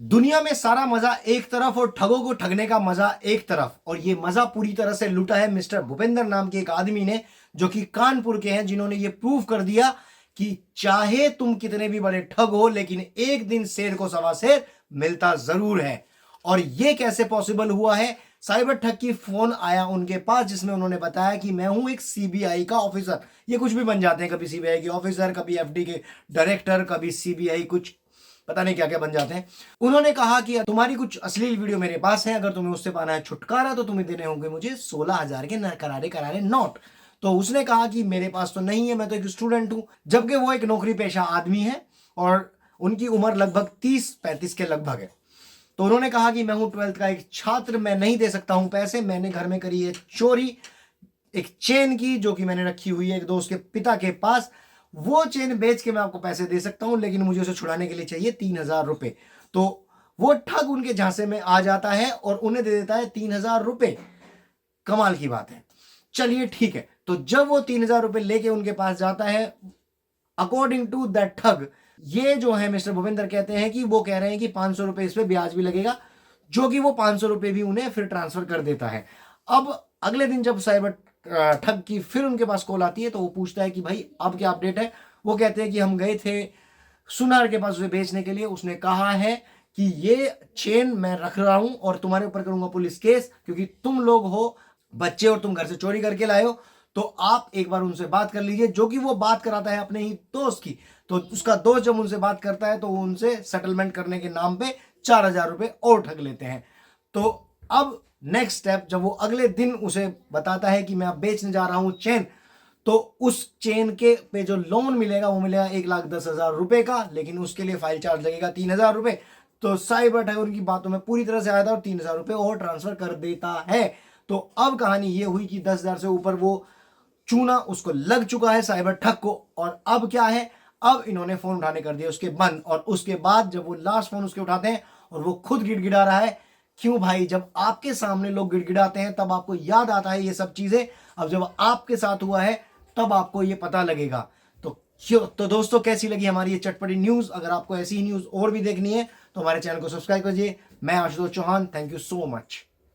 दुनिया में सारा मजा एक तरफ और ठगों को ठगने का मजा एक तरफ। और ये मजा पूरी तरह से लूटा है मिस्टर भूपेंद्र नाम के एक आदमी ने, जो कि कानपुर के हैं, जिन्होंने ये प्रूव कर दिया कि चाहे तुम कितने भी बड़े ठग हो, लेकिन एक दिन शेर को सवा शेर मिलता जरूर है। और ये कैसे पॉसिबल हुआ है? साइबर ठग की फोन आया उनके पास, जिसमें उन्होंने बताया कि मैं हूं एक सीबीआई का ऑफिसर। ये कुछ भी बन जाते हैं, कभी सीबीआई के ऑफिसर, कभी एफडी के डायरेक्टर, कभी सीबीआई कुछ पता नहीं क्या क्या बन जाते हैं। उन्होंने कहा कि तुम्हारी कुछ अश्लील वीडियो मेरे पास है, अगर तुम्हें उससे पाना है छुटकारा तो तुम्हें देने होंगे मुझे 16,000 के करारे करारे नोट। तो उसने कहा कि मेरे पास तो नहीं है, मैं तो एक स्टूडेंट हूं, जबकि वो एक नौकरी पेशा आदमी है और उनकी उम्र लगभग 30-35 के लगभग है। तो उन्होंने कहा कि मैं हूं 12th का एक छात्र, मैं नहीं दे सकता हूं पैसे, मैंने घर में करी है चोरी एक चेन की, जो कि मैंने रखी हुई है एक दोस्त के पिता के पास। वो चेन बेच के मैं आपको पैसे दे सकता हूं, लेकिन मुझे उसे छुड़ाने के लिए चाहिए 3,000 रुपए। तो वो ठग उनके झांसे में आ जाता है और उन्हें दे देता है 3,000 रुपए। कमाल की बात है। चलिए ठीक है, तो जब वो 3,000 रुपए लेके उनके पास जाता है, अकॉर्डिंग टू दैट ठग, ये जो है मिस्टर भूपेंद्र कहते हैं कि वो कह रहे हैं कि 500 रुपए इस पे ब्याज भी लगेगा, जो कि वो 500 रुपए भी उन्हें फिर ट्रांसफर कर देता है। अब अगले दिन जब साइबर ठग की फिर उनके पास कॉल आती है, तो वो पूछता है कि भाई अब क्या अपडेट है। वो कहते हैं कि हम गए थे सुनार के पास उसे बेचने के लिए, उसने कहा है कि ये चेन मैं रख रहा हूं और तुम्हारे ऊपर करूंगा पुलिस केस, क्योंकि तुम लोग हो बच्चे और तुम घर से चोरी करके लाए हो। तो आप एक बार उनसे बात कर लीजिए, जो कि वो बात कराता है अपने ही दोस्त की। तो उसका दोस्त जब उनसे बात करता है, तो वो उनसे सेटलमेंट करने के नाम पे 4,000 रुपए और ठग लेते हैं। तो अब नेक्स्ट स्टेप, जब वो अगले दिन उसे बताता है कि मैं अब बेचने जा रहा हूं चेन, तो उस चेन के पे जो लोन मिलेगा वो मिलेगा 1,10,000 रुपए का, लेकिन उसके लिए फाइल चार्ज लगेगा 3,000 रुपए। तो साइबर ठग उनकी बातों में पूरी तरह से आया था और 3,000 रुपए और ट्रांसफर कर देता है। तो अब कहानी ये हुई कि 10,000 से ऊपर वो चूना उसको लग चुका है साइबर ठग को। और अब क्या है, अब इन्होंने फोन उठाने कर दिया उसके बंद। और उसके बाद जब वो लास्ट फोन उसके उठाते हैं और वो खुद गिड़गिड़ा रहा है, क्यों भाई, जब आपके सामने लोग गिड़गिड़ाते हैं तब आपको याद आता है ये सब चीजें, अब जब आपके साथ हुआ है तब आपको ये पता लगेगा। तो क्यों, तो दोस्तों कैसी लगी हमारी ये चटपटी न्यूज? अगर आपको ऐसी ही न्यूज और भी देखनी है तो हमारे चैनल को सब्सक्राइब कीजिए। मैं Ashutosh Chauhan, thank you so much.